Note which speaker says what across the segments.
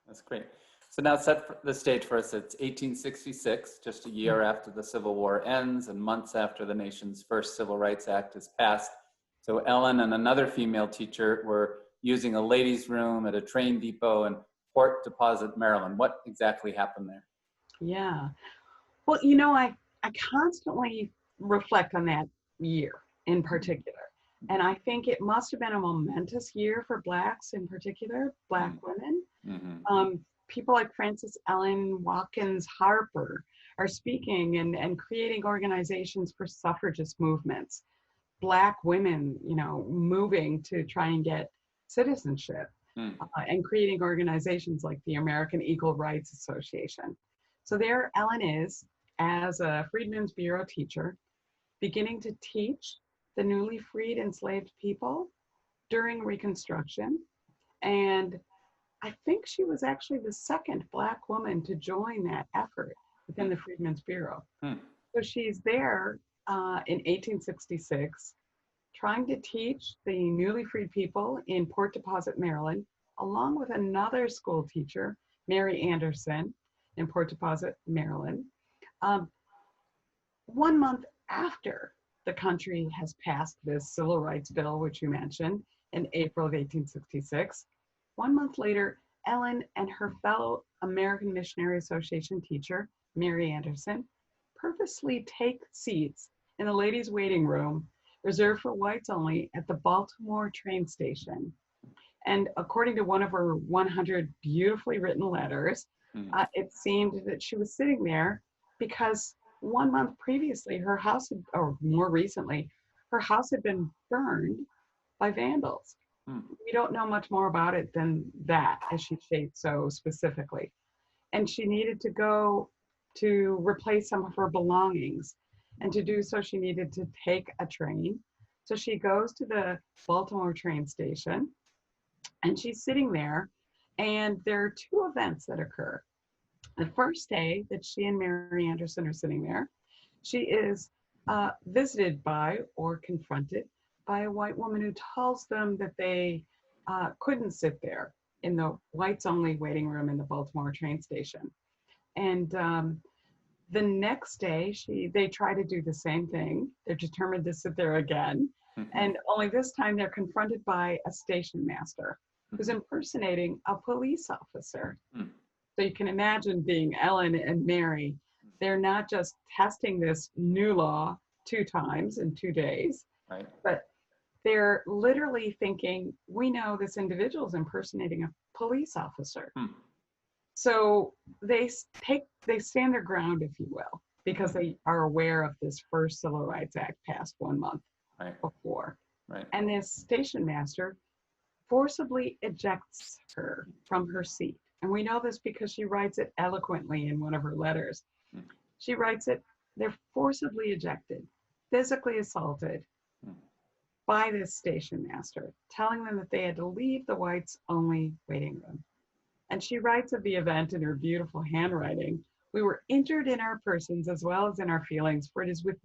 Speaker 1: That's great. So now set the stage for us. It's 1866, just a year after the Civil War ends and months after the nation's first Civil Rights Act is passed. So Ellen and another female teacher were using a ladies' room at a train depot in Port Deposit, Maryland. What exactly happened there?
Speaker 2: Yeah. Well, I constantly reflect on that year in particular. And I think it must have been a momentous year for Blacks in particular, Black women.
Speaker 1: Mm-hmm.
Speaker 2: People like Frances Ellen Watkins Harper are speaking and creating organizations for suffragist movements. Black women, moving to try and get citizenship and creating organizations like the American Equal Rights Association. So there Ellen is, as a Freedmen's Bureau teacher, beginning to teach the newly freed enslaved people during Reconstruction. And I think she was actually the second Black woman to join that effort within the Freedmen's Bureau. So she's there in 1866, trying to teach the newly freed people in Port Deposit, Maryland, along with another school teacher, Mary Anderson, in Port Deposit, Maryland. 1 month after the country has passed this civil rights bill, which you mentioned, in April of 1866, 1 month later, Ellen and her fellow American Missionary Association teacher, Mary Anderson, purposely take seats in the ladies' waiting room reserved for whites only at the Baltimore train station. And according to one of her 100 beautifully written letters, it seemed that she was sitting there because 1 month previously, her house, or more recently, her house had been burned by vandals. We don't know much more about it than that, as she states so specifically. And she needed to go to replace some of her belongings. And to do so, she needed to take a train. So she goes to the Baltimore train station and she's sitting there. And there are two events that occur. The first day that she and Mary Anderson are sitting there, she is visited by or confronted by a white woman who tells them that they couldn't sit there in the whites only waiting room in the Baltimore train station. And the next day, they try to do the same thing. They're determined to sit there again. And only this time they're confronted by a station master who's impersonating a police officer. So you can imagine being Ellen and Mary. They're not just testing this new law 2 times in 2 days,
Speaker 1: right,
Speaker 2: but they're literally thinking, we know this individual is impersonating a police officer. So they stand their ground, if you will, because they are aware of this first Civil Rights Act passed 1 month before.
Speaker 1: Right.
Speaker 2: And this station master forcibly ejects her from her seat. And we know this because she writes it eloquently in one of her letters. She writes it, they're forcibly ejected, physically assaulted by this station master, telling them that they had to leave the whites only waiting room. And she writes of the event in her beautiful handwriting, we were injured in our persons as well as in our feelings, for it is with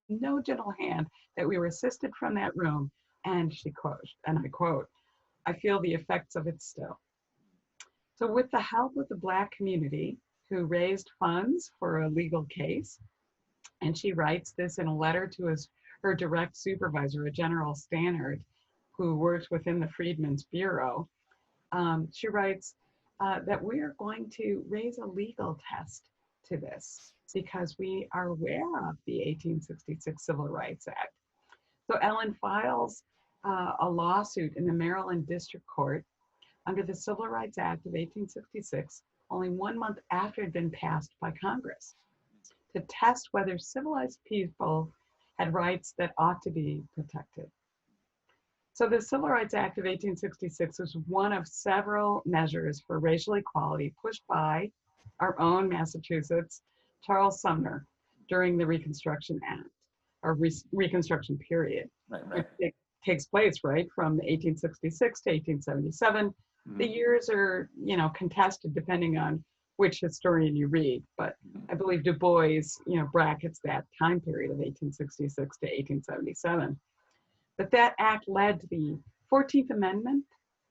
Speaker 2: no gentle hand that we were assisted from that room. And she quotes, and I quote, I feel the effects of it still. So with the help of the Black community who raised funds for a legal case, and she writes this in a letter to her direct supervisor, a General Stannard, who works within the Freedmen's Bureau, she writes that we are going to raise a legal test to this because we are aware of the 1866 Civil Rights Act. So Ellen files a lawsuit in the Maryland District Court under the Civil Rights Act of 1866, only 1 month after it had been passed by Congress, to test whether civilized people had rights that ought to be protected. So the Civil Rights Act of 1866 was one of several measures for racial equality pushed by our own Massachusetts, Charles Sumner, during the Reconstruction Act, or Reconstruction period, which takes place, right, from 1866 to 1877. The years are, contested depending on which historian you read, but I believe Du Bois, brackets that time period of 1866 to 1877. But that act led to the 14th Amendment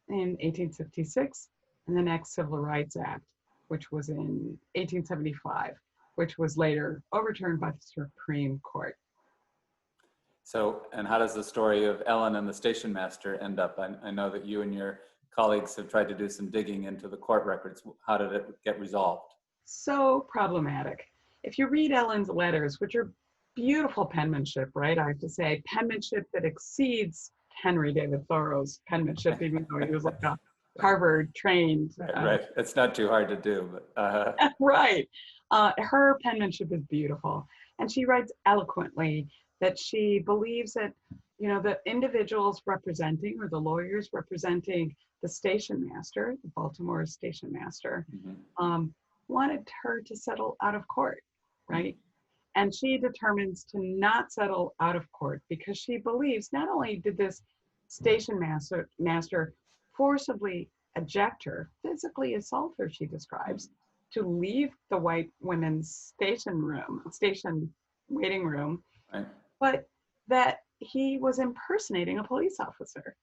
Speaker 2: in 1866 and the next Civil Rights Act, which was in 1875, which was later overturned by the Supreme Court.
Speaker 1: So, and how does the story of Ellen and the station master end up? I know that you and your colleagues have tried to do some digging into the court records. How did it get resolved?
Speaker 2: So problematic. If you read Ellen's letters, which are beautiful penmanship, right? I have to say, penmanship that exceeds Henry David Thoreau's penmanship, even though he was like a Harvard trained.
Speaker 1: Right. It's not too hard to do, but
Speaker 2: right. Her penmanship is beautiful, and she writes eloquently that she believes that, you know, the individuals representing, or the lawyers representing the station master, the Baltimore station master, wanted her to settle out of court, right? And she determines to not settle out of court because she believes not only did this station master forcibly eject her, physically assault her, she describes, to leave the white women's station waiting room,
Speaker 1: right.
Speaker 2: but that he was impersonating a police officer.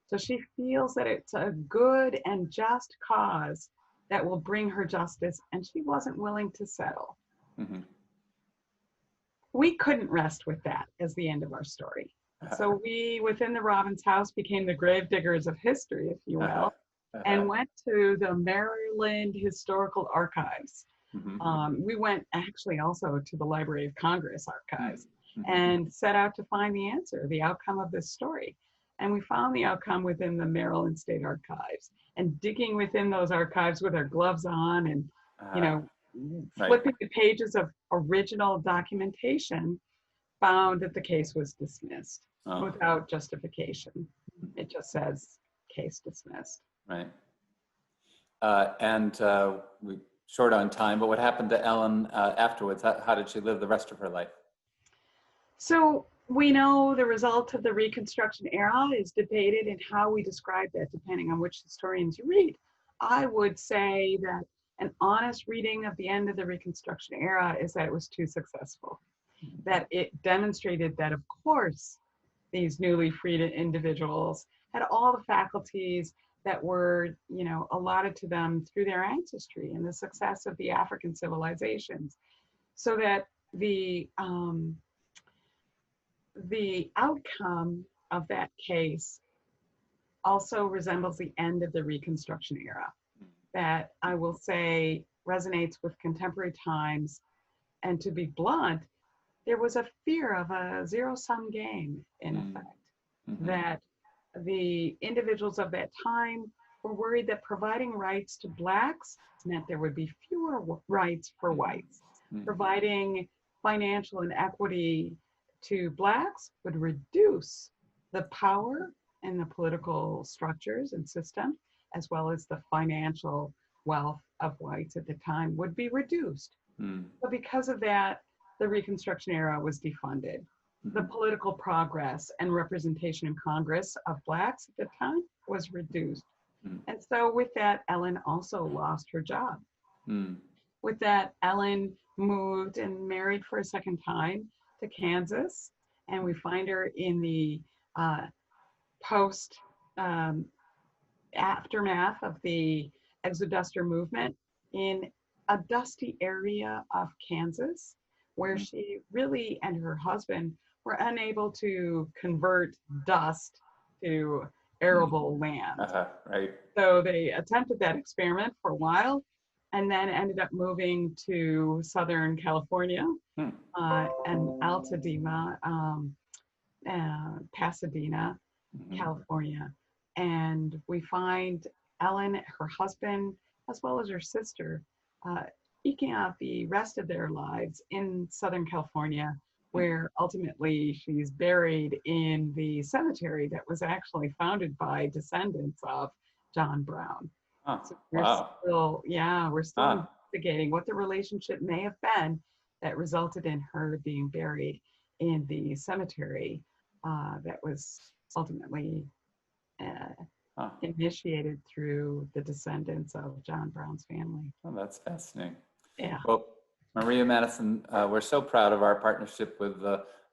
Speaker 2: So she feels that it's a good and just cause that will bring her justice, and she wasn't willing to settle. We couldn't rest with that as the end of our story. So we, within the Robbins house, became the grave diggers of history, if you will, and went to the Maryland Historical Archives. We went actually also to the Library of Congress archives and set out to find the answer, the outcome of this story. And we found the outcome within the Maryland State Archives, and digging within those archives with our gloves on and, you know, flipping the pages of original documentation, found that the case was dismissed without justification. It just says case dismissed.
Speaker 1: Right. And we're short on time, but what happened to Ellen afterwards? How did she live the rest of her life?
Speaker 2: So we know the result of the Reconstruction era is debated in how we describe that, depending on which historians you read. I would say that an honest reading of the end of the Reconstruction era is that it was too successful, that it demonstrated that, of course, these newly freed individuals had all the faculties that were, you know, allotted to them through their ancestry and the success of the African civilizations, so that the outcome of that case also resembles the end of the Reconstruction era, that I will say resonates with contemporary times. And to be blunt, there was a fear of a zero-sum game, in effect, that the individuals of that time were worried that providing rights to Blacks meant there would be fewer rights for whites. Providing financial and equity to Blacks would reduce the power and the political structures and system, as well as the financial wealth of whites at the time would be reduced. So because of that, the Reconstruction era was defunded. The political progress and representation in Congress of Blacks at the time was reduced. And so with that, Ellen also lost her job. With that, Ellen moved and married for a second time to Kansas, and we find her in the post aftermath of the Exoduster movement in a dusty area of Kansas, where she really and her husband were unable to convert dust to arable land.
Speaker 1: Right.
Speaker 2: So they attempted that experiment for a while, and then ended up moving to Southern California and Altadena, Pasadena, California. And we find Ellen, her husband, as well as her sister, eking out the rest of their lives in Southern California, where ultimately she's buried in the cemetery that was actually founded by descendants of John Brown. So we're still investigating what the relationship may have been that resulted in her being buried in the cemetery that was ultimately initiated through the descendants of John Brown's family.
Speaker 1: Oh, that's fascinating.
Speaker 2: Yeah.
Speaker 1: Well, Maria Madison, we're so proud of our partnership with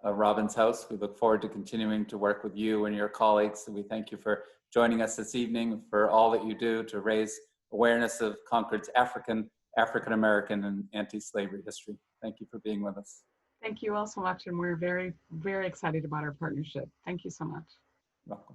Speaker 1: Robbins House. We look forward to continuing to work with you and your colleagues. We thank you for joining us this evening, for all that you do to raise awareness of Concord's African-American, and anti-slavery history. Thank you for being with us.
Speaker 2: Thank you all so much, and we're very, very excited about our partnership. Thank you so much.
Speaker 1: Welcome.